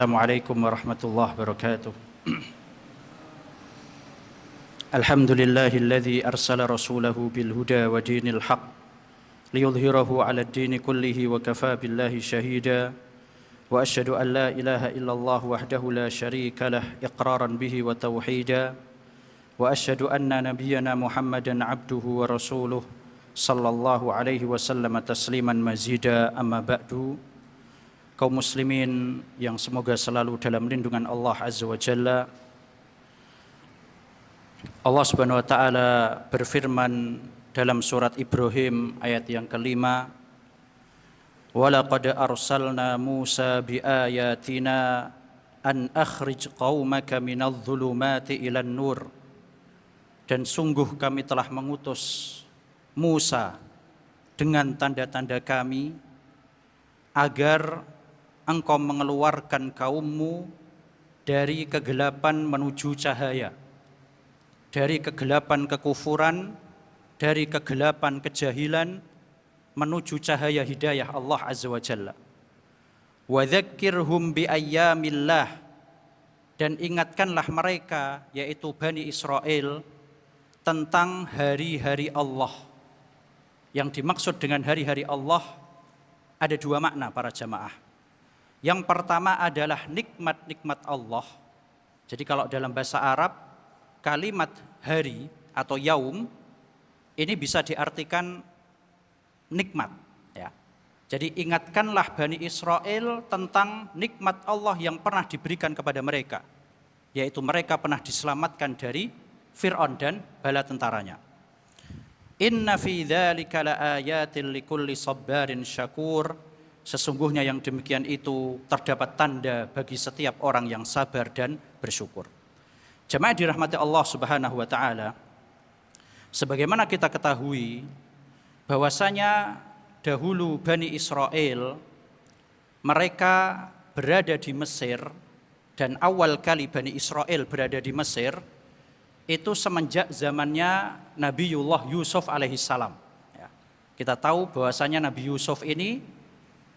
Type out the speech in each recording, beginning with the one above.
Assalamualaikum warahmatullahi wabarakatuh. Alhamdulillahilladzi arsala rasulahu bil huda wa dinil haq liyudhhirahu 'ala ad-dini kullihi wa kafaa billahi shahida wa asyhadu an la ilaha illallah wahdahu la syarika lah iqraran bihi wa tauhida wa asyhadu anna nabiyyana Muhammadan 'abduhu wa rasuluh sallallahu alaihi wasallam tasliman mazida amma ba'du. Kaum muslimin yang semoga selalu dalam lindungan Allah Azza wa Jalla. Allah Subhanahu wa taala berfirman dalam surat Ibrahim ayat yang kelima, "Walaqad arsalna Musa biayatina an akhrij qaumaka minadh-dhulumati ilan nur." Dan sungguh kami telah mengutus Musa dengan tanda-tanda kami agar engkau mengeluarkan kaummu dari kegelapan menuju cahaya, dari kegelapan kekufuran, dari kegelapan kejahilan menuju cahaya hidayah Allah Azza wa Jalla. Wa dzakkirhum bi ayyamillah, dan ingatkanlah mereka, yaitu Bani Israel, tentang hari-hari Allah. Yang dimaksud dengan hari-hari Allah ada dua makna para jamaah. Yang pertama adalah nikmat-nikmat Allah. Jadi kalau dalam bahasa Arab, kalimat hari atau yaum ini bisa diartikan nikmat. Ya. Jadi ingatkanlah Bani Israel tentang nikmat Allah yang pernah diberikan kepada mereka, yaitu mereka pernah diselamatkan dari Fir'aun dan bala tentaranya. Inna fi dzalika laayatin likulli sabbarin syakur. Sesungguhnya yang demikian itu terdapat tanda bagi setiap orang yang sabar dan bersyukur. Jemaah dirahmati Allah Subhanahu wa taala, sebagaimana kita ketahui bahwasanya dahulu Bani Israel mereka berada di Mesir, dan awal kali Bani Israel berada di Mesir itu semenjak zamannya Nabiullah Yusuf alaihissalam. Ya, kita tahu bahwasanya Nabi Yusuf ini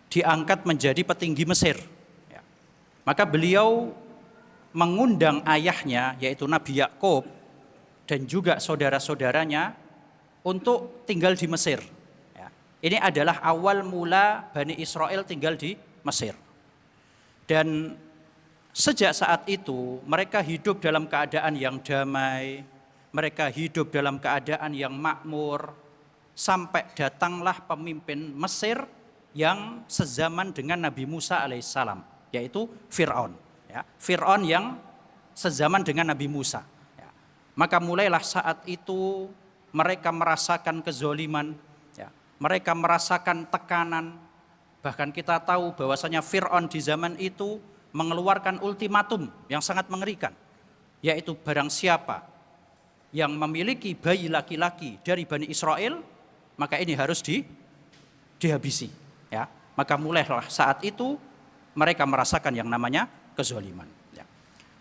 diangkat menjadi petinggi Mesir. Ya. Maka beliau mengundang ayahnya, yaitu Nabi Yakub, dan juga saudara-saudaranya untuk tinggal di Mesir. Ya. Ini adalah awal mula Bani Israel tinggal di Mesir. Dan sejak saat itu mereka hidup dalam keadaan yang damai, mereka hidup dalam keadaan yang makmur, sampai datanglah pemimpin Mesir yang sezaman dengan Nabi Musa alaihissalam, yaitu Fir'aun. Ya, Fir'aun yang sezaman dengan Nabi Musa. Ya. Maka mulailah saat itu mereka merasakan kezoliman, ya. Mereka merasakan tekanan. Bahkan kita tahu bahwasanya Fir'aun di zaman itu mengeluarkan ultimatum yang sangat mengerikan, yaitu barang siapa yang memiliki bayi laki-laki dari Bani Israel, maka ini harus dihabisi. Ya, maka mulailah saat itu mereka merasakan yang namanya kezaliman. Ya.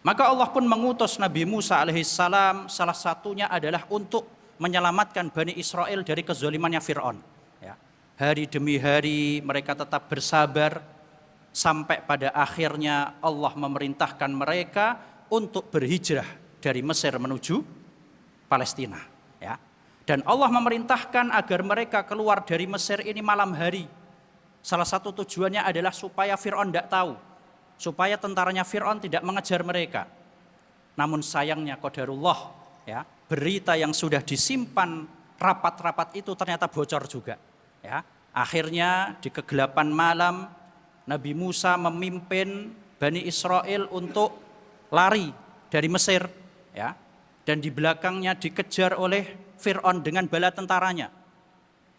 Maka Allah pun mengutus Nabi Musa alaihissalam, salah satunya adalah untuk menyelamatkan Bani Israel dari kezalimannya Fir'aun. Ya. Hari demi hari mereka tetap bersabar, sampai pada akhirnya Allah memerintahkan mereka untuk berhijrah dari Mesir menuju Palestina. Ya. Dan Allah memerintahkan agar mereka keluar dari Mesir ini malam hari. Salah satu tujuannya adalah supaya Fir'aun tidak tahu, supaya tentaranya Fir'aun tidak mengejar mereka. Namun sayangnya qadarullah, ya, berita yang sudah disimpan rapat-rapat itu ternyata bocor juga. Ya. Akhirnya di kegelapan malam Nabi Musa memimpin Bani Israel untuk lari dari Mesir, ya, dan di belakangnya dikejar oleh Fir'aun dengan bala tentaranya.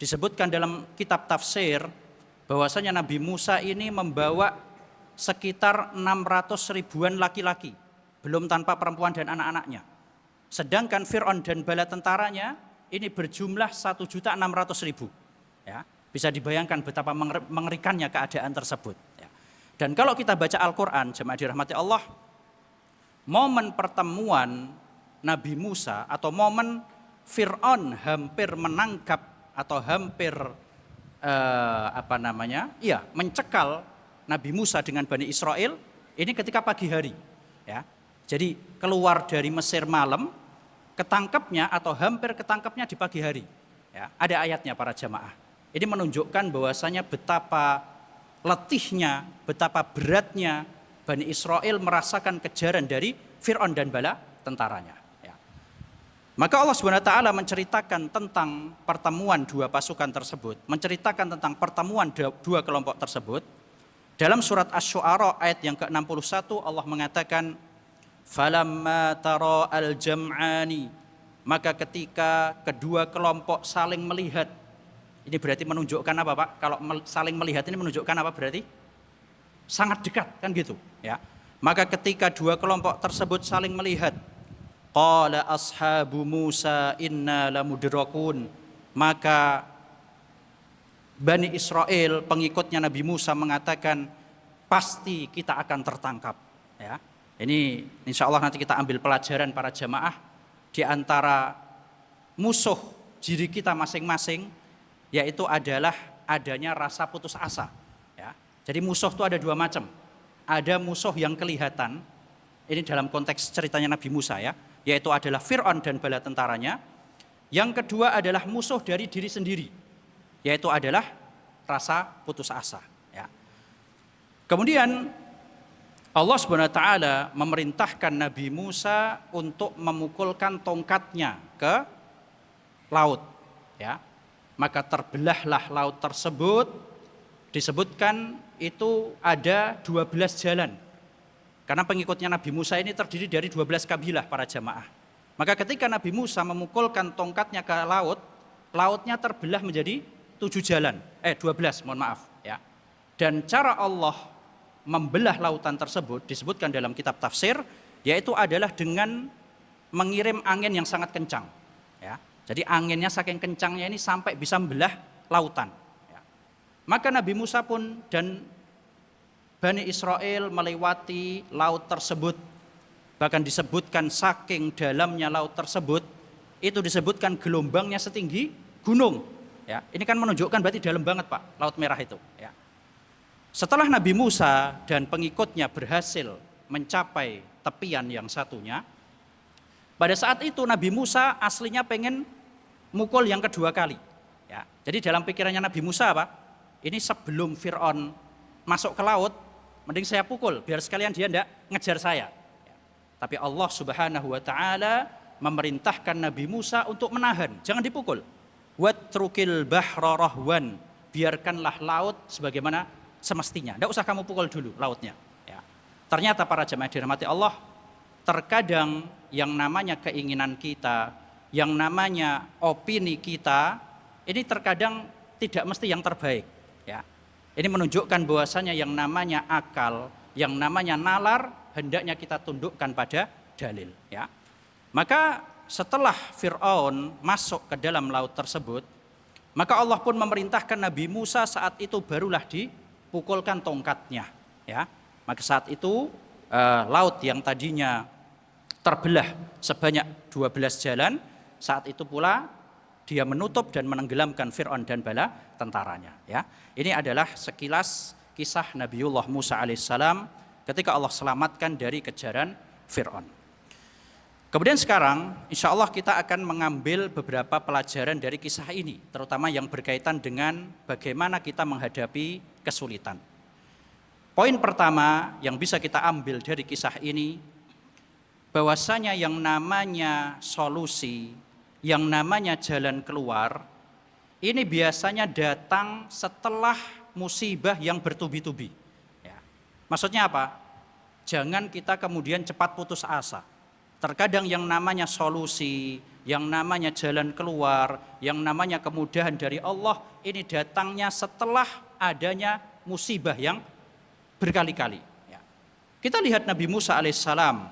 Disebutkan dalam kitab tafsir bahwasanya Nabi Musa ini membawa sekitar 600 ribuan laki-laki, belum tanpa perempuan dan anak-anaknya. Sedangkan Fir'aun dan bala tentaranya ini berjumlah 1.600.000. Ya, bisa dibayangkan betapa mengerikannya keadaan tersebut. Ya. Dan kalau kita baca Al-Quran, jemaah dirahmati Allah, momen pertemuan Nabi Musa atau momen Fir'aun hampir menangkap atau hampir mencekal Nabi Musa dengan Bani Israel, Ini ketika pagi hari, ya. Jadi keluar dari Mesir malam, ketangkepnya atau hampir ketangkepnya di pagi hari. Ya, ada ayatnya para jamaah. Ini menunjukkan bahwasanya betapa letihnya, betapa beratnya Bani Israel merasakan kejaran dari Fir'aun dan bala tentaranya. Ya. Maka Allah SWT menceritakan tentang pertemuan dua pasukan tersebut, menceritakan tentang pertemuan dua kelompok tersebut. Dalam surat Asy-Syu'ara ayat yang ke-61 Allah mengatakan, "Falamma tara al-jam'ani", maka ketika kedua kelompok saling melihat. Ini berarti menunjukkan apa, Pak? Kalau saling melihat ini menunjukkan apa berarti? Sangat dekat, kan gitu, ya. Maka ketika dua kelompok tersebut saling melihat, qala ashabu Musa inna lamudrakun, maka Bani Israel, pengikutnya Nabi Musa mengatakan, pasti kita akan tertangkap. Ya, ini insya Allah nanti kita ambil pelajaran para jamaah di antara musuh diri kita masing-masing, yaitu adalah adanya rasa putus asa. Ya, jadi musuh itu ada dua macam. Ada musuh yang kelihatan, ini dalam konteks ceritanya Nabi Musa ya, yaitu adalah Fir'aun dan bala tentaranya. Yang kedua adalah musuh dari diri sendiri, yaitu adalah rasa putus asa. Ya. Kemudian Allah SWT memerintahkan Nabi Musa untuk memukulkan tongkatnya ke laut. Ya. Maka terbelahlah laut tersebut, disebutkan itu ada 12 jalan. Karena pengikutnya Nabi Musa ini terdiri dari 12 kabilah para jamaah. Maka ketika Nabi Musa memukulkan tongkatnya ke laut, lautnya terbelah menjadi 12, mohon maaf ya. Dan cara Allah membelah lautan tersebut disebutkan dalam kitab tafsir, yaitu adalah dengan mengirim angin yang sangat kencang ya. Jadi anginnya saking kencangnya ini sampai bisa membelah lautan ya. Maka Nabi Musa pun dan Bani Israel melewati laut tersebut. Bahkan disebutkan saking dalamnya laut tersebut, itu disebutkan gelombangnya setinggi gunung. Ya, ini kan menunjukkan berarti dalam banget Pak, Laut Merah itu. Ya. Setelah Nabi Musa dan pengikutnya berhasil mencapai tepian yang satunya, pada saat itu Nabi Musa aslinya pengen mukul yang kedua kali. Ya. Jadi dalam pikirannya Nabi Musa Pak, ini sebelum Fir'aun masuk ke laut, mending saya pukul, biar sekalian dia tidak ngejar saya. Ya. Tapi Allah Subhanahu Wa Taala memerintahkan Nabi Musa untuk menahan, jangan dipukul. Watrukil bahra rahwan, biarkanlah laut sebagaimana semestinya. Tidak usah kamu pukul dulu lautnya. Ya. Ternyata para jemaah dirahmati Allah, terkadang yang namanya keinginan kita, yang namanya opini kita, ini terkadang tidak mesti yang terbaik. Ya. Ini menunjukkan bahwasanya yang namanya akal, yang namanya nalar, hendaknya kita tundukkan pada dalil. Ya. Maka setelah Fir'aun masuk ke dalam laut tersebut, maka Allah pun memerintahkan Nabi Musa saat itu barulah dipukulkan tongkatnya. Ya. Maka saat itu laut yang tadinya terbelah sebanyak 12 jalan, saat itu pula dia menutup dan menenggelamkan Fir'aun dan bala tentaranya. Ya. Ini adalah sekilas kisah Nabiullah Musa alaihissalam ketika Allah selamatkan dari kejaran Fir'aun. Kemudian sekarang insya Allah kita akan mengambil beberapa pelajaran dari kisah ini, terutama yang berkaitan dengan bagaimana kita menghadapi kesulitan. Poin pertama yang bisa kita ambil dari kisah ini, bahwasanya yang namanya solusi, yang namanya jalan keluar, ini biasanya datang setelah musibah yang bertubi-tubi. Ya. Maksudnya apa? Jangan kita kemudian cepat putus asa. Terkadang yang namanya solusi, yang namanya jalan keluar, yang namanya kemudahan dari Allah, ini datangnya setelah adanya musibah yang berkali-kali. Ya. Kita lihat Nabi Musa alaihissalam,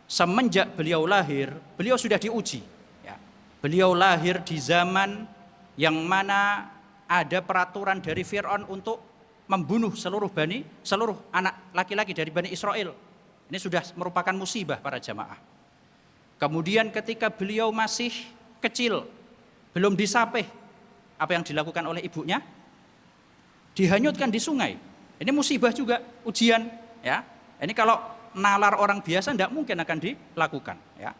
semenjak beliau lahir, beliau sudah diuji. Ya. Beliau lahir di zaman yang mana ada peraturan dari Fir'aun untuk membunuh seluruh anak laki-laki dari Bani Israel. Ini sudah merupakan musibah para jamaah. Kemudian ketika beliau masih kecil, belum disapih, apa yang dilakukan oleh ibunya? Dihanyutkan di sungai. Ini musibah juga, ujian. Ya. Ini kalau nalar orang biasa tidak mungkin akan dilakukan. Ya.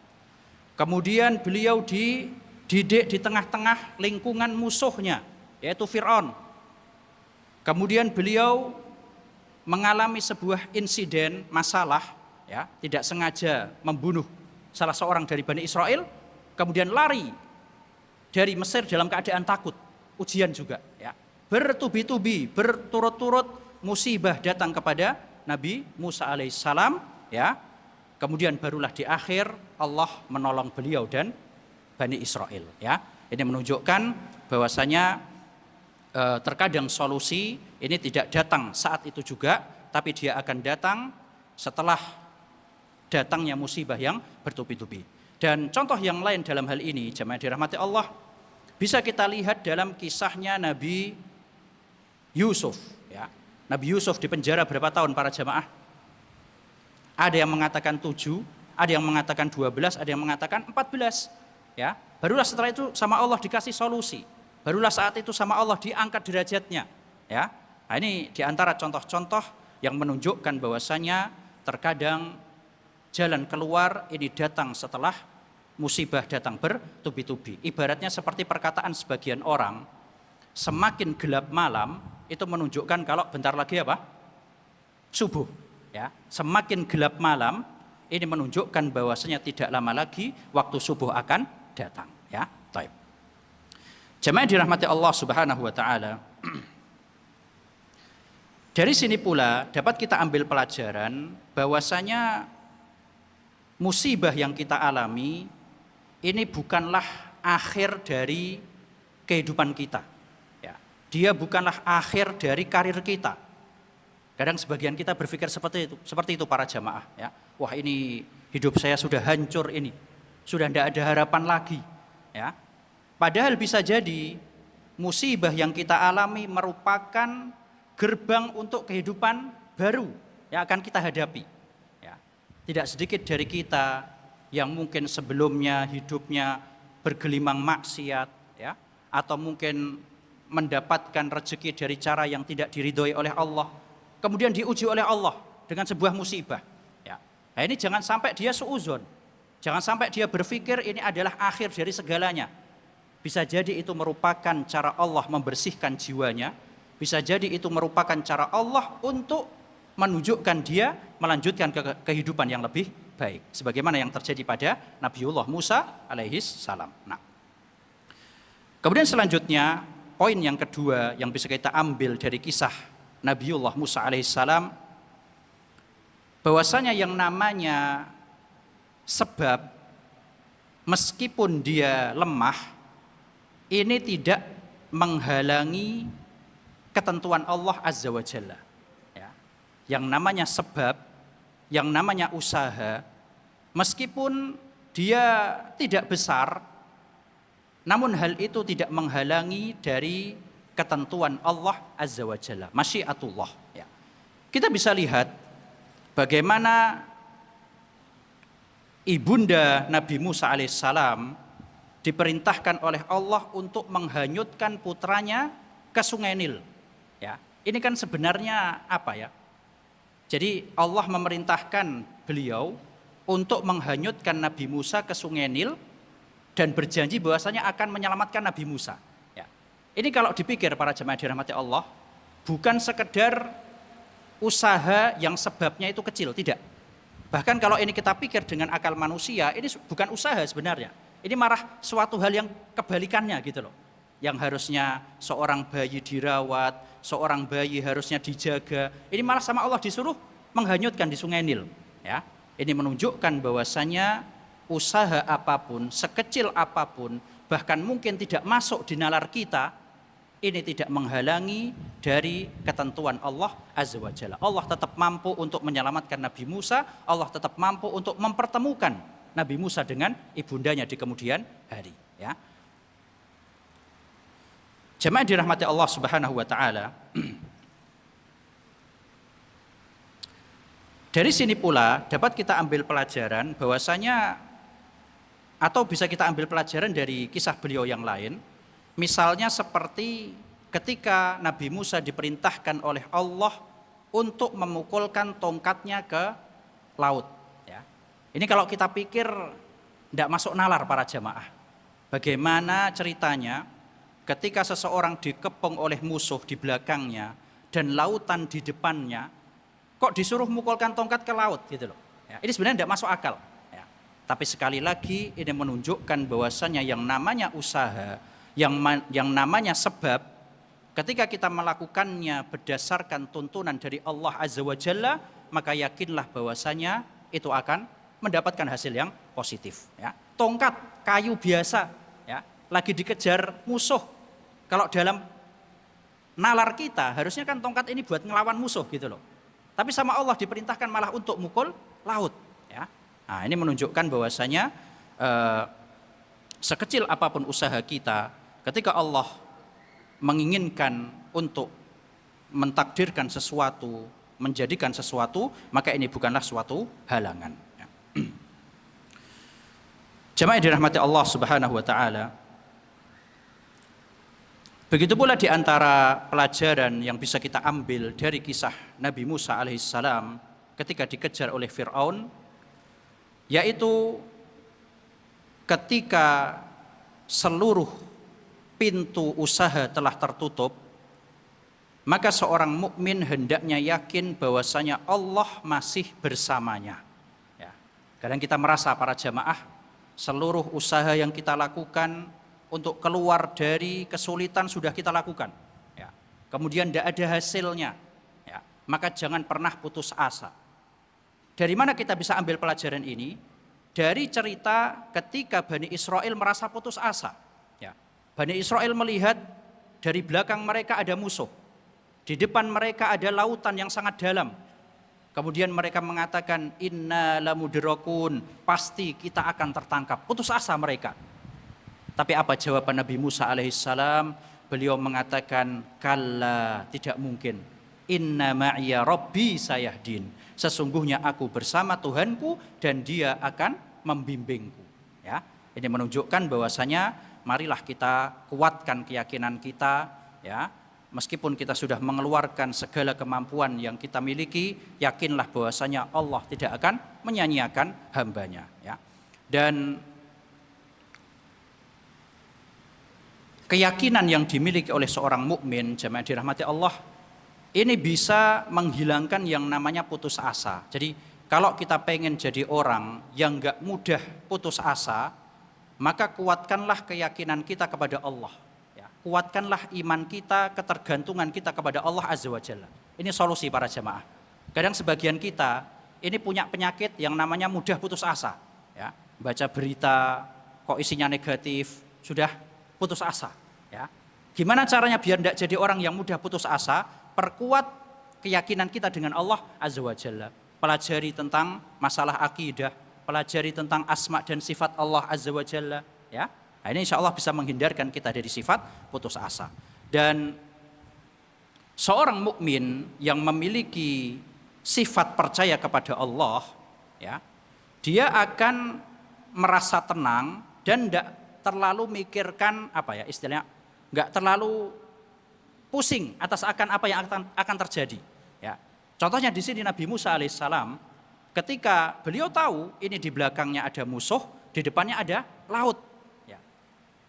Kemudian beliau dididik di tengah-tengah lingkungan musuhnya, yaitu Fir'aun. Kemudian beliau mengalami sebuah insiden masalah, ya, tidak sengaja membunuh salah seorang dari Bani Israel, kemudian lari dari Mesir dalam keadaan takut, ujian juga, ya. Bertubi-tubi, berturut-turut musibah datang kepada Nabi Musa alaihissalam, ya. Kemudian barulah di akhir Allah menolong beliau dan Bani Israel, ya. Ini menunjukkan bahwasanya terkadang solusi ini tidak datang saat itu juga, tapi dia akan datang setelah datangnya musibah yang bertubi-tubi. Dan contoh yang lain dalam hal ini, jemaah dirahmati Allah, bisa kita lihat dalam kisahnya Nabi Yusuf. Ya. Nabi Yusuf di penjara berapa tahun para jemaah? Ada yang mengatakan 7, ada yang mengatakan 12, ada yang mengatakan 14. Ya. Barulah setelah itu sama Allah dikasih solusi. Barulah saat itu sama Allah diangkat derajatnya, ya. Nah, ini diantara contoh-contoh yang menunjukkan bahwasanya terkadang jalan keluar ini datang setelah musibah datang bertubi-tubi. Ibaratnya seperti perkataan sebagian orang, semakin gelap malam itu menunjukkan kalau bentar lagi apa? Subuh, ya. Semakin gelap malam ini menunjukkan bahwasanya tidak lama lagi waktu subuh akan datang, ya. Baik. Jemaah dirahmati Allah Subhanahu wa taala. Dari sini pula dapat kita ambil pelajaran bahwasanya musibah yang kita alami ini bukanlah akhir dari kehidupan kita. Ya, dia bukanlah akhir dari karir kita. Kadang sebagian kita berpikir seperti itu para jamaah. Ya, wah ini hidup saya sudah hancur ini, sudah tidak ada harapan lagi. Ya, padahal bisa jadi musibah yang kita alami merupakan gerbang untuk kehidupan baru yang akan kita hadapi. Ya, tidak sedikit dari kita yang mungkin sebelumnya hidupnya bergelimang maksiat, ya, atau mungkin mendapatkan rezeki dari cara yang tidak diridhoi oleh Allah, kemudian diuji oleh Allah dengan sebuah musibah. Ya. Nah, ini jangan sampai dia suuzon, jangan sampai dia berpikir ini adalah akhir dari segalanya. Bisa jadi itu merupakan cara Allah membersihkan jiwanya, bisa jadi itu merupakan cara Allah untuk menunjukkan dia melanjutkan ke kehidupan yang lebih baik, sebagaimana yang terjadi pada Nabiullah Musa alaihis salam. Nah, kemudian selanjutnya poin yang kedua yang bisa kita ambil dari kisah Nabiullah Musa alaihis salam, bahwasanya yang namanya sebab meskipun dia lemah ini tidak menghalangi ketentuan Allah Azza wa Jalla. Ya. Yang namanya sebab, yang namanya usaha, meskipun dia tidak besar, namun hal itu tidak menghalangi dari ketentuan Allah Azza wa Jalla, masyiatullah. Ya. Kita bisa lihat bagaimana ibunda Nabi Musa alaihissalam diperintahkan oleh Allah untuk menghanyutkan putranya ke Sungai Nil. Ya, ini kan sebenarnya apa ya? Jadi Allah memerintahkan beliau untuk menghanyutkan Nabi Musa ke Sungai Nil dan berjanji bahwasanya akan menyelamatkan Nabi Musa. Ya. Ini kalau dipikir para jemaah dirahmati Allah, bukan sekedar usaha yang sebabnya itu kecil, tidak. Bahkan kalau ini kita pikir dengan akal manusia, ini bukan usaha sebenarnya. Ini marah suatu hal yang kebalikannya gitu loh. Yang harusnya seorang bayi dirawat, seorang bayi harusnya dijaga. Ini malah sama Allah disuruh menghanyutkan di Sungai Nil. Ya, ini menunjukkan bahwasanya usaha apapun, sekecil apapun, bahkan mungkin tidak masuk di nalar kita, ini tidak menghalangi dari ketentuan Allah Azza wa Jalla. Allah tetap mampu untuk menyelamatkan Nabi Musa, Allah tetap mampu untuk mempertemukan Nabi Musa dengan ibundanya di kemudian hari. Ya. Jemaah dirahmati Allah Subhanahu wa taala. Dari sini pula dapat kita ambil pelajaran bahwasanya, atau bisa kita ambil pelajaran dari kisah beliau yang lain. Misalnya seperti ketika Nabi Musa diperintahkan oleh Allah untuk memukulkan tongkatnya ke laut. Ya. Ini kalau kita pikir tidak masuk nalar para jamaah. Bagaimana ceritanya ketika seseorang dikepung oleh musuh di belakangnya dan lautan di depannya, kok disuruh memukulkan tongkat ke laut gitu loh. Ya, ini sebenarnya tidak masuk akal. Ya. Tapi sekali lagi ini menunjukkan bahwasannya yang namanya usaha, yang namanya sebab, ketika kita melakukannya berdasarkan tuntunan dari Allah Azza wa Jalla, maka yakinlah bahwasanya itu akan mendapatkan hasil yang positif. Ya. Tongkat kayu biasa, ya, lagi dikejar musuh. Kalau dalam nalar kita harusnya kan tongkat ini buat ngelawan musuh gitu loh. Tapi sama Allah diperintahkan malah untuk mukul laut. Ya. Nah, ini menunjukkan bahwasanya sekecil apapun usaha kita, ketika Allah menginginkan untuk mentakdirkan sesuatu, menjadikan sesuatu, maka ini bukanlah suatu halangan. Ya. Jemaah yang dirahmati Allah Subhanahu wa taala. Begitu pula di antara pelajaran yang bisa kita ambil dari kisah Nabi Musa alaihissalam ketika dikejar oleh Fir'aun, yaitu ketika seluruh pintu usaha telah tertutup, maka seorang mukmin hendaknya yakin bahwasanya Allah masih bersamanya. Ya. Kadang kita merasa para jamaah, seluruh usaha yang kita lakukan untuk keluar dari kesulitan sudah kita lakukan. Ya. Kemudian tidak ada hasilnya. Ya. Maka jangan pernah putus asa. Dari mana kita bisa ambil pelajaran ini? Dari cerita ketika Bani Israel merasa putus asa. Ya. Bani Israel melihat dari belakang mereka ada musuh. Di depan mereka ada lautan yang sangat dalam. Kemudian mereka mengatakan, inna lamudrakun, pasti kita akan tertangkap. Putus asa mereka. Tapi apa jawaban Nabi Musa alaihissalam? Beliau mengatakan, kalla, tidak mungkin. Inna ma'iya rabbi sayahdin. Sesungguhnya aku bersama Tuhanku dan dia akan membimbingku. Ya, ini menunjukkan bahwasanya marilah kita kuatkan keyakinan kita. Ya, meskipun kita sudah mengeluarkan segala kemampuan yang kita miliki, yakinlah bahwasanya Allah tidak akan menyanyiakan hambanya. Ya, dan keyakinan yang dimiliki oleh seorang mukmin, jemaah dirahmati Allah, ini bisa menghilangkan yang namanya putus asa. Jadi kalau kita pengen jadi orang yang gak mudah putus asa, maka kuatkanlah keyakinan kita kepada Allah. Ya, kuatkanlah iman kita, ketergantungan kita kepada Allah Azza wa Jalla. Ini solusi para jemaah. Kadang sebagian kita ini punya penyakit yang namanya mudah putus asa. Ya, baca berita kok isinya negatif, sudah putus asa. Ya. Gimana caranya biar tidak jadi orang yang mudah putus asa? Perkuat keyakinan kita dengan Allah Azza wa Jalla. Pelajari tentang masalah akidah, pelajari tentang asma dan sifat Allah Azza wa Jalla. Ya. Nah, ini insya Allah bisa menghindarkan kita dari sifat putus asa. Dan seorang mukmin yang memiliki sifat percaya kepada Allah, ya, dia akan merasa tenang dan tidak terlalu mikirkan apa ya istilahnya, nggak terlalu pusing atas akan apa yang akan terjadi. Ya. Contohnya di sini Nabi Musa alaihissalam, ketika beliau tahu ini di belakangnya ada musuh, di depannya ada laut. Ya.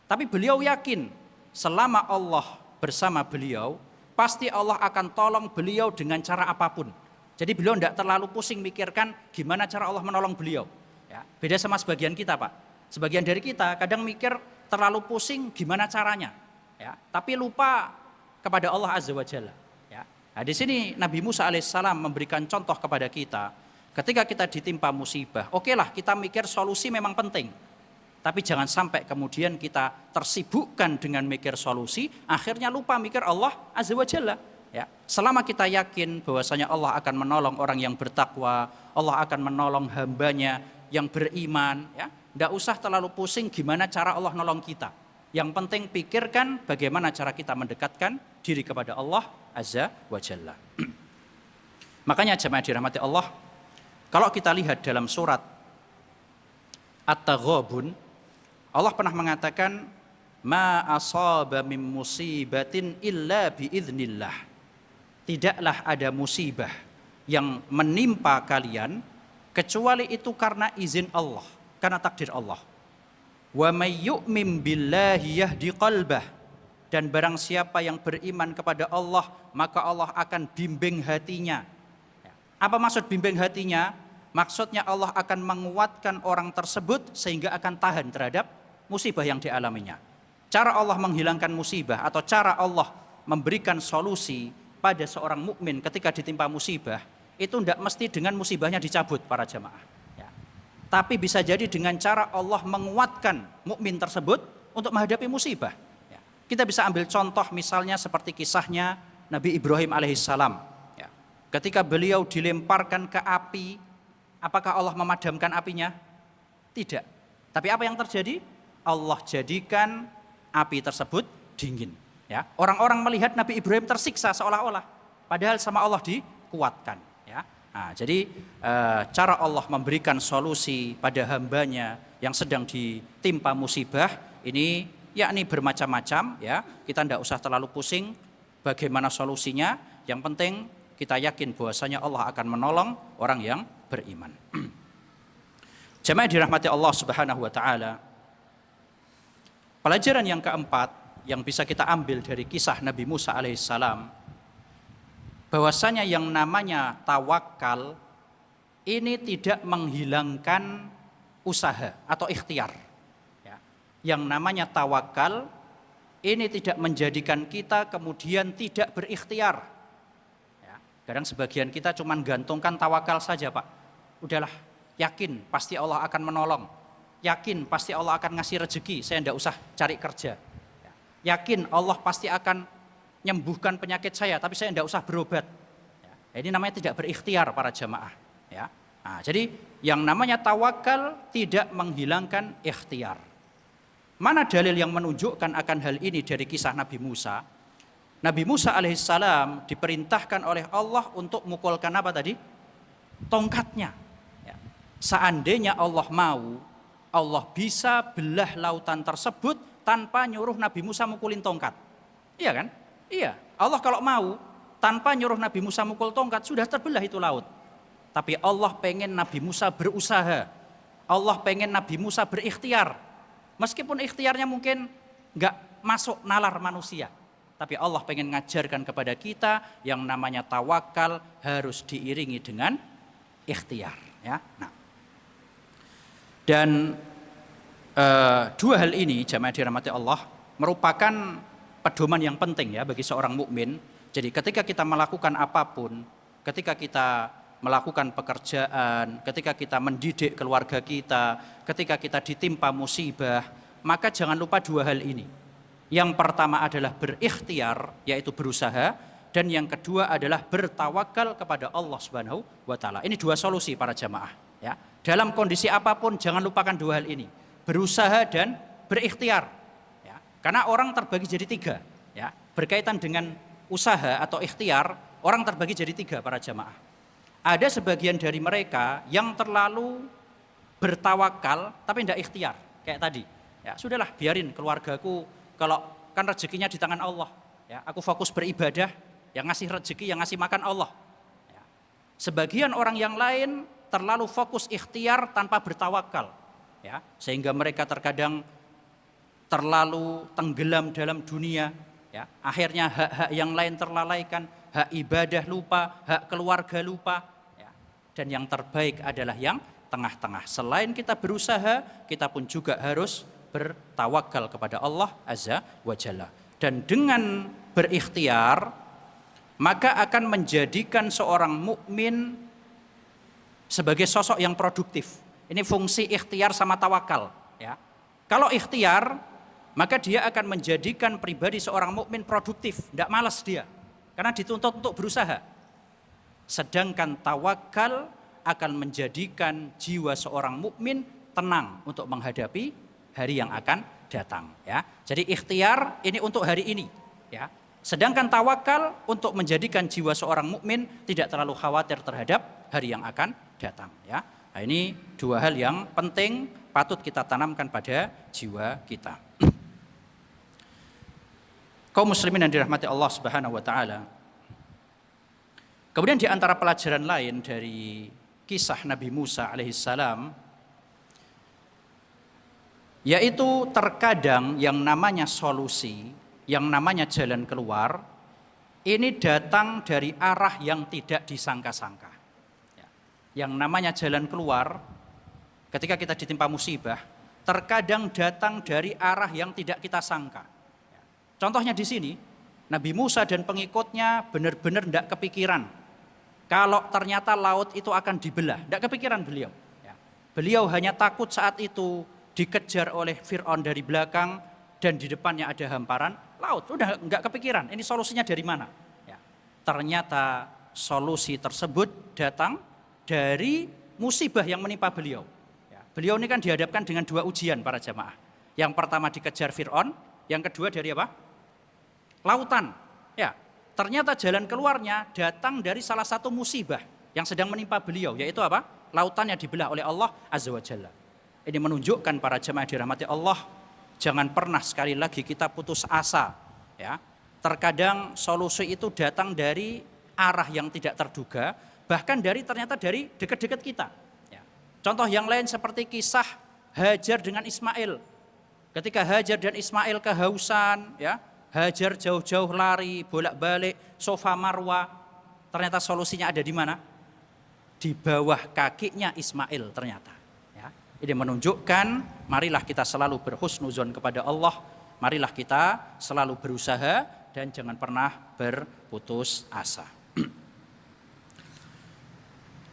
Tapi beliau yakin selama Allah bersama beliau, pasti Allah akan tolong beliau dengan cara apapun. Jadi beliau tidak terlalu pusing mikirkan gimana cara Allah menolong beliau. Ya. Beda sama sebagian kita, Pak. Sebagian dari kita kadang mikir terlalu pusing gimana caranya. Ya. Tapi lupa kepada Allah Azza wa Jalla. Ya. Nah, di sini Nabi Musa alaihissalam memberikan contoh kepada kita. Ketika kita ditimpa musibah, okelah kita mikir solusi memang penting. Tapi jangan sampai kemudian kita tersibukkan dengan mikir solusi, akhirnya lupa mikir Allah Azza wa Jalla. Ya. Selama kita yakin bahwasanya Allah akan menolong orang yang bertakwa, Allah akan menolong hambanya yang beriman, ya, tidak usah terlalu pusing gimana cara Allah nolong kita. Yang penting pikirkan bagaimana cara kita mendekatkan diri kepada Allah Azza wa Jalla. Makanya jemaah dirahmati Allah, kalau kita lihat dalam surat At-Taghabun, Allah pernah mengatakan, ma asaba min musibatin illa biiznillah. tidaklah ada musibah yang menimpa kalian kecuali itu karena izin Allah, karena takdir Allah. Wa may yu'min billahi yahdi qalbah, dan barang siapa yang beriman kepada Allah, maka Allah akan bimbing hatinya. Apa maksud bimbing hatinya? Maksudnya Allah akan menguatkan orang tersebut sehingga akan tahan terhadap musibah yang dialaminya. Cara Allah menghilangkan musibah atau cara Allah memberikan solusi pada seorang mukmin ketika ditimpa musibah, itu tidak mesti dengan musibahnya dicabut para jamaah. Ya. Tapi bisa jadi dengan cara Allah menguatkan mukmin tersebut untuk menghadapi musibah. Ya. Kita bisa ambil contoh misalnya seperti kisahnya Nabi Ibrahim alaihissalam. Ya. Ketika beliau dilemparkan ke api, apakah Allah memadamkan apinya? Tidak. Tapi apa yang terjadi? Allah jadikan api tersebut dingin. Ya, orang-orang melihat Nabi Ibrahim tersiksa seolah-olah, padahal sama Allah dikuatkan. Ya, nah, jadi cara Allah memberikan solusi pada hambanya yang sedang ditimpa musibah ini, yakni bermacam-macam. Ya, kita tidak usah terlalu pusing bagaimana solusinya. Yang penting kita yakin bahwasanya Allah akan menolong orang yang beriman. Jemaah dirahmati Allah Subhanahu Wa Taala. Pelajaran yang keempat yang bisa kita ambil dari kisah Nabi Musa alaihissalam, bahwasanya yang namanya tawakal ini tidak menghilangkan usaha atau ikhtiar. Ya. Yang namanya tawakal ini tidak menjadikan kita kemudian tidak berikhtiar. Ya. Kadang sebagian kita cuma gantungkan tawakal saja, Pak. Udahlah, yakin pasti Allah akan menolong. Yakin pasti Allah akan ngasih rezeki, saya tidak usah cari kerja. Yakin Allah pasti akan menyembuhkan penyakit saya, tapi saya tidak usah berobat. Ini namanya tidak berikhtiar para jamaah. Ya. Nah, jadi yang namanya tawakal tidak menghilangkan ikhtiar. Mana dalil yang menunjukkan akan hal ini dari kisah Nabi Musa? Nabi Musa alaihissalam diperintahkan oleh Allah untuk mukulkan apa tadi? Tongkatnya. Ya. Seandainya Allah mau, Allah bisa belah lautan tersebut tanpa nyuruh Nabi Musa mukulin tongkat. Iya kan? Iya. Allah kalau mau, tanpa nyuruh Nabi Musa mukul tongkat, sudah terbelah itu laut. Tapi Allah pengen Nabi Musa berusaha. Allah pengen Nabi Musa berikhtiar. Meskipun ikhtiarnya mungkin nggak masuk nalar manusia. Tapi Allah pengen ngajarkan kepada kita yang namanya tawakal harus diiringi dengan ikhtiar. Ya. Nah. Dan dua hal ini jamaah dirahmati Allah merupakan pedoman yang penting ya bagi seorang mukmin. Jadi ketika kita melakukan apapun, ketika kita melakukan pekerjaan, ketika kita mendidik keluarga kita, ketika kita ditimpa musibah, maka jangan lupa dua hal ini. Yang pertama adalah berikhtiar, yaitu berusaha, dan yang kedua adalah bertawakal kepada Allah Subhanahu wa Ta'ala. Ini dua solusi para jamaah. Ya. Dalam kondisi apapun jangan lupakan dua hal ini, berusaha dan berikhtiar. Ya. Karena orang terbagi jadi tiga. Ya. Berkaitan dengan usaha atau ikhtiar, orang terbagi jadi tiga para jamaah. Ada sebagian dari mereka yang terlalu bertawakal tapi tidak ikhtiar, kayak tadi. Ya, sudahlah biarin keluargaku, kalau kan rezekinya di tangan Allah. Ya, aku fokus beribadah, yang ngasih rezeki, yang ngasih makan Allah. Ya. Sebagian orang yang lain terlalu fokus ikhtiar tanpa bertawakal, ya, sehingga mereka terkadang terlalu tenggelam dalam dunia, ya. Akhirnya hak-hak yang lain terlalaikan, hak ibadah lupa, hak keluarga lupa, ya. Dan yang terbaik adalah yang tengah-tengah. Selain kita berusaha, kita pun juga harus bertawakal kepada Allah Azza wa Jalla. Dan dengan berikhtiar, maka akan menjadikan seorang mukmin sebagai sosok yang produktif. Ini fungsi ikhtiar sama tawakal. Ya. Kalau ikhtiar, maka dia akan menjadikan pribadi seorang mukmin produktif, tidak malas dia, karena dituntut untuk berusaha. Sedangkan tawakal akan menjadikan jiwa seorang mukmin tenang untuk menghadapi hari yang akan datang. Ya. Jadi ikhtiar ini untuk hari ini. Ya. Sedangkan tawakal untuk menjadikan jiwa seorang mukmin tidak terlalu khawatir terhadap hari yang akan datang. Ya. Nah, ini dua hal yang penting patut kita tanamkan pada jiwa kita. Kaum muslimin yang dirahmati Allah Subhanahu wa Ta'ala, Kemudian di antara pelajaran lain dari kisah Nabi Musa alaihissalam, yaitu terkadang yang namanya solusi, yang namanya jalan keluar, ini datang dari arah yang tidak disangka-sangka. Yang namanya jalan keluar, ketika kita ditimpa musibah, terkadang datang dari arah yang tidak kita sangka. Contohnya di sini, Nabi Musa dan pengikutnya benar-benar tidak kepikiran kalau ternyata laut itu akan dibelah. Tidak kepikiran beliau. Beliau hanya takut saat itu dikejar oleh Fir'aun dari belakang dan di depannya ada hamparan laut. Udah nggak kepikiran, ini solusinya dari mana? Ternyata solusi tersebut datang dari musibah yang menimpa beliau. Beliau ini kan dihadapkan dengan dua ujian para jamaah. Yang pertama dikejar Fir'aun, yang kedua dari apa? Lautan. Ternyata jalan keluarnya datang dari salah satu musibah yang sedang menimpa beliau, yaitu apa? Lautannya dibelah oleh Allah Azza wa Jalla. Ini menunjukkan para jamaah dirahmati Allah, jangan pernah sekali lagi kita putus asa. Terkadang solusi itu datang dari arah yang tidak terduga, bahkan ternyata dari dekat-dekat kita. Contoh yang lain seperti kisah Hajar dengan Ismail. Ketika Hajar dan Ismail kehausan, Hajar jauh-jauh lari, bolak-balik, Safa Marwa. Ternyata solusinya ada di mana? Di bawah kakinya Ismail ternyata. Ini menunjukkan, marilah kita selalu berhusnuzon kepada Allah. Marilah kita selalu berusaha dan jangan pernah berputus asa.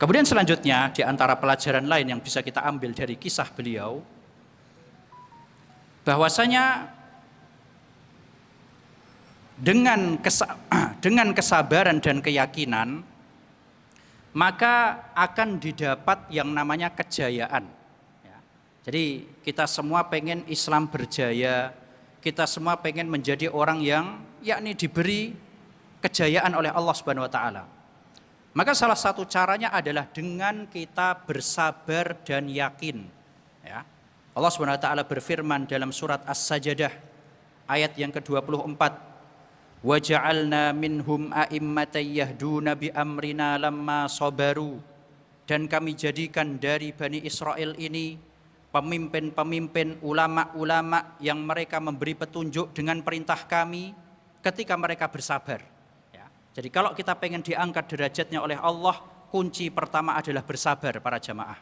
Kemudian selanjutnya, di antara pelajaran lain yang bisa kita ambil dari kisah beliau, bahwasanya dengan kesabaran dan keyakinan, maka akan didapat yang namanya kejayaan. Jadi kita semua pengen Islam berjaya, kita semua pengen menjadi orang yang diberi kejayaan oleh Allah Subhanahu wa taala. Maka salah satu caranya adalah dengan kita bersabar dan yakin. Allah Subhanahu wa taala berfirman dalam surat As-Sajdah ayat yang ke-24, "Wa ja'alna minhum a'immatan yahduna bi amrina lamma sabaru." Dan kami jadikan dari Bani Israel ini pemimpin-pemimpin, ulama-ulama yang mereka memberi petunjuk dengan perintah kami ketika mereka bersabar. Jadi kalau kita pengen diangkat derajatnya oleh Allah, kunci pertama adalah bersabar para jamaah.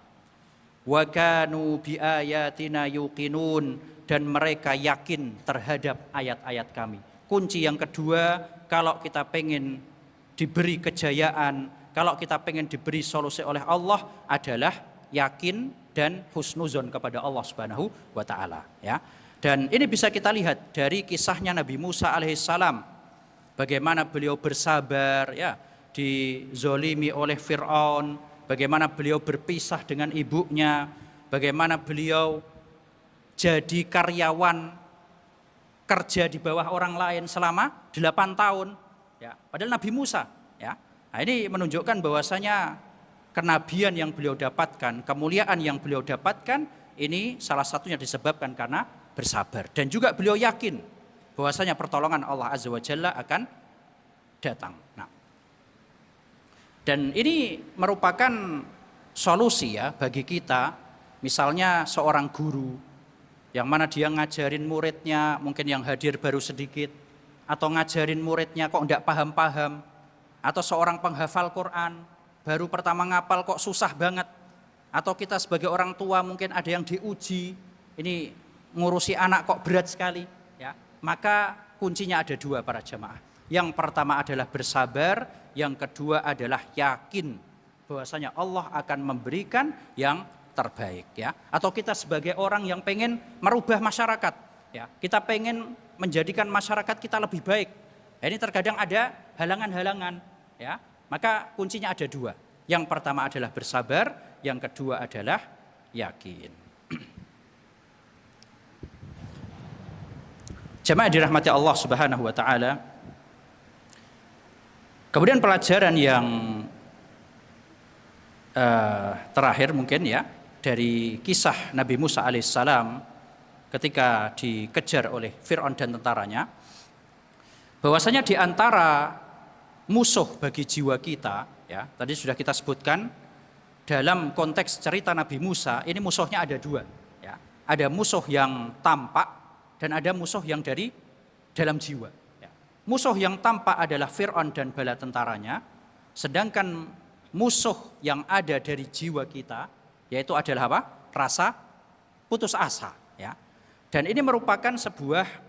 Wa kanu bi ayatina yuqinun, dan mereka yakin terhadap ayat-ayat kami. Kunci yang kedua, kalau kita pengen diberi kejayaan, kalau kita pengen diberi solusi oleh Allah adalah yakin dan husnuzon kepada Allah Subhanahu wa taala. Dan ini bisa kita lihat dari kisahnya Nabi Musa alaihissalam, bagaimana beliau bersabar dizolimi oleh Fir'aun, bagaimana beliau berpisah dengan ibunya, bagaimana beliau jadi karyawan kerja di bawah orang lain selama 8 tahun. Padahal Nabi Musa. Nah, ini menunjukkan bahwasanya kenabian yang beliau dapatkan, kemuliaan yang beliau dapatkan, ini salah satunya disebabkan karena bersabar. Dan juga beliau yakin bahwasanya pertolongan Allah Azza wa Jalla akan datang. Dan ini merupakan solusi bagi kita. Misalnya seorang guru yang mana dia ngajarin muridnya, mungkin yang hadir baru sedikit, atau ngajarin muridnya kok enggak paham-paham, atau seorang penghafal Quran baru pertama ngapal kok susah banget, atau kita sebagai orang tua mungkin ada yang diuji, ini ngurusi anak kok berat sekali, maka kuncinya ada dua para jamaah. Yang pertama adalah bersabar, yang kedua adalah yakin bahwasanya Allah akan memberikan yang terbaik. Atau kita sebagai orang yang pengen merubah masyarakat, kita pengen menjadikan masyarakat kita lebih baik. Ini terkadang ada halangan-halangan, maka kuncinya ada dua. Yang pertama adalah bersabar, yang kedua adalah yakin. Jamaah dirahmati Allah Subhanahu wa taala. Kemudian pelajaran yang terakhir mungkin dari kisah Nabi Musa alaihissalam ketika dikejar oleh Fir'aun dan tentaranya, bahwasanya di antara musuh bagi jiwa kita, ya. Tadi sudah kita sebutkan dalam konteks cerita Nabi Musa, ini musuhnya ada dua, ya. Ada musuh yang tampak dan ada musuh yang dari dalam jiwa. Ya. Musuh yang tampak adalah Fir'aun dan bala tentaranya, sedangkan musuh yang ada dari jiwa kita, yaitu adalah apa? Rasa putus asa. Ya. Dan ini merupakan sebuah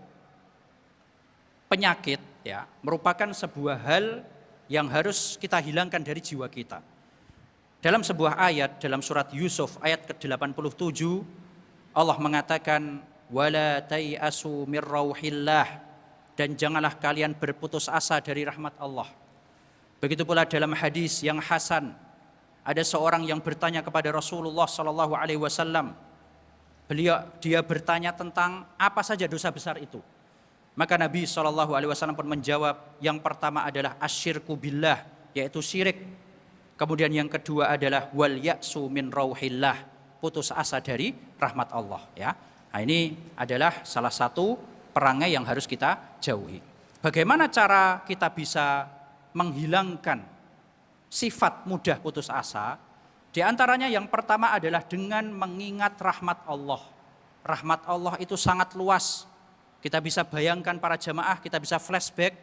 penyakit, ya, merupakan sebuah hal yang harus kita hilangkan dari jiwa kita. Dalam sebuah ayat dalam surat Yusuf ayat ke-87, Allah mengatakan wala tai'asu mir rauhillah, dan janganlah kalian berputus asa dari rahmat Allah. Begitu pula dalam hadis yang hasan, ada seorang yang bertanya kepada Rasulullah sallallahu alaihi wasallam. Dia bertanya tentang apa saja dosa besar itu. Maka Nabi SAW pun menjawab, yang pertama adalah asyirku billah, yaitu syirik. Kemudian yang kedua adalah wal ya'su min rauhillah, putus asa dari rahmat Allah. Ya. Nah, ini adalah salah satu perangai yang harus kita jauhi. Bagaimana cara kita bisa menghilangkan sifat mudah putus asa? Di antaranya yang pertama adalah dengan mengingat rahmat Allah. Rahmat Allah itu sangat luas. Kita bisa bayangkan para jamaah, kita bisa flashback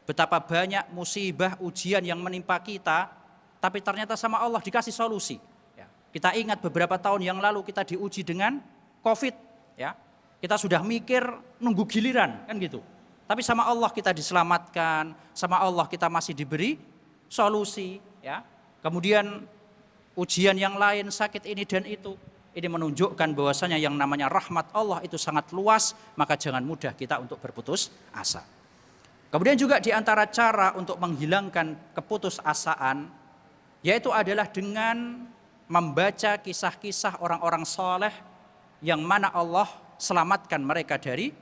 betapa banyak musibah, ujian yang menimpa kita, tapi ternyata sama Allah dikasih solusi. Ya. Kita ingat beberapa tahun yang lalu kita diuji dengan COVID. Ya. Kita sudah mikir nunggu giliran, kan gitu. Tapi sama Allah kita diselamatkan, sama Allah kita masih diberi solusi. Ya. Kemudian ujian yang lain, sakit ini dan itu. Ini menunjukkan bahwasanya yang namanya rahmat Allah itu sangat luas, maka jangan mudah kita untuk berputus asa. Kemudian juga di antara cara untuk menghilangkan keputusasaan, yaitu adalah dengan membaca kisah-kisah orang-orang soleh yang mana Allah selamatkan mereka dari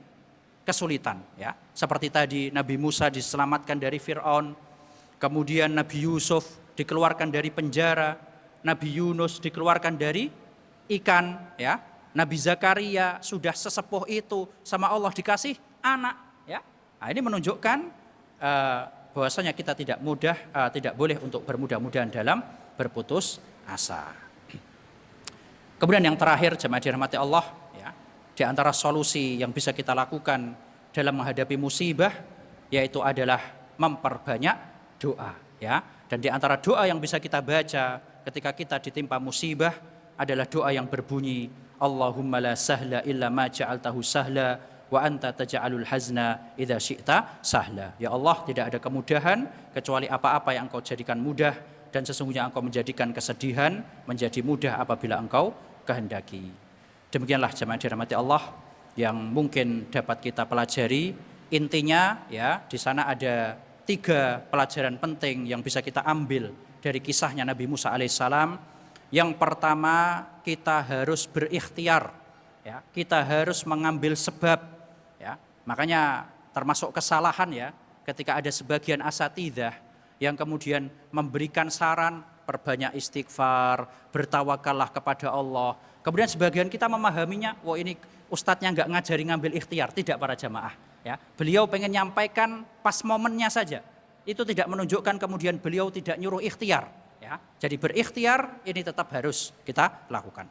kesulitan. Ya. Seperti tadi Nabi Musa diselamatkan dari Fir'aun, kemudian Nabi Yusuf dikeluarkan dari penjara, Nabi Yunus dikeluarkan dari ikan, ya. Nabi Zakaria sudah sesepuh itu sama Allah dikasih anak, ya. Nah, ini menunjukkan bahwasanya kita tidak boleh untuk bermudah-mudahan dalam berputus asa. Kemudian yang terakhir, jemaah dirahmati Allah, ya, di antara solusi yang bisa kita lakukan dalam menghadapi musibah, yaitu adalah memperbanyak doa, ya. Dan di antara doa yang bisa kita baca ketika kita ditimpa musibah adalah doa yang berbunyi Allahumma la sahla illa ma ja'altahu sahla wa anta taj'alul hazna idza syi'ta sahla. Ya Allah, tidak ada kemudahan kecuali apa-apa yang Engkau jadikan mudah, dan sesungguhnya Engkau menjadikan kesedihan menjadi mudah apabila Engkau kehendaki. Demikianlah jemaah dirahmati Allah yang mungkin dapat kita pelajari. Intinya, ya, di sana ada 3 pelajaran penting yang bisa kita ambil dari kisahnya Nabi Musa alaihissalam. Yang pertama, kita harus berikhtiar, ya. Kita harus mengambil sebab, ya. Makanya termasuk kesalahan, ya, ketika ada sebagian asatidzah yang kemudian memberikan saran perbanyak istighfar, bertawakallah kepada Allah. Kemudian sebagian kita memahaminya, wah ini ustadznya nggak ngajari ngambil ikhtiar. Tidak, para jamaah, ya. Beliau pengen nyampaikan pas momennya saja. Itu tidak menunjukkan kemudian beliau tidak nyuruh ikhtiar. Ya, jadi berikhtiar ini tetap harus kita lakukan.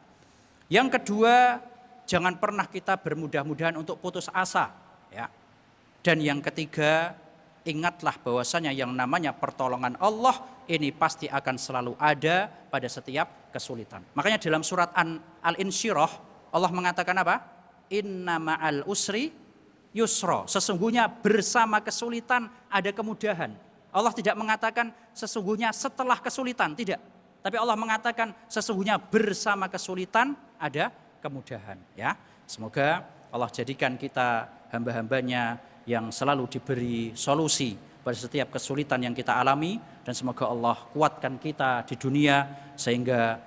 Yang kedua, jangan pernah kita bermudah-mudahan untuk putus asa. Ya. Dan yang ketiga, ingatlah bahwasanya yang namanya pertolongan Allah ini pasti akan selalu ada pada setiap kesulitan. Makanya dalam surat Al-Insyirah Allah mengatakan apa? Inna ma'al usri yusra. Sesungguhnya bersama kesulitan ada kemudahan. Allah tidak mengatakan sesungguhnya setelah kesulitan, tidak. Tapi Allah mengatakan sesungguhnya bersama kesulitan ada kemudahan. Ya, semoga Allah jadikan kita hamba-hambanya yang selalu diberi solusi pada setiap kesulitan yang kita alami, dan semoga Allah kuatkan kita di dunia sehingga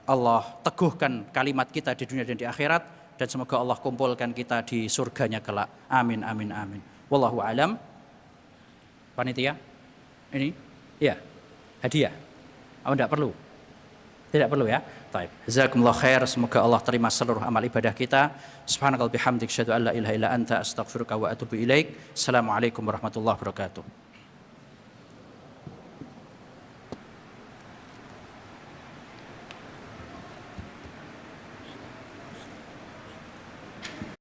Allah teguhkan kalimat kita di dunia dan di akhirat, dan semoga Allah kumpulkan kita di surganya kelak. Amin amin amin. Wallahu alam. Panitia, ini, ya, hadiah. Oh, tidak perlu, tidak perlu, ya. Baik, jazakumullah khair. Semoga Allah terima seluruh amal ibadah kita. Subhanakallahumma bihamdik, asyhadu an la ilaha illa anta, astaghfiruka wa atubu ilaik. Assalamualaikum warahmatullahi wabarakatuh.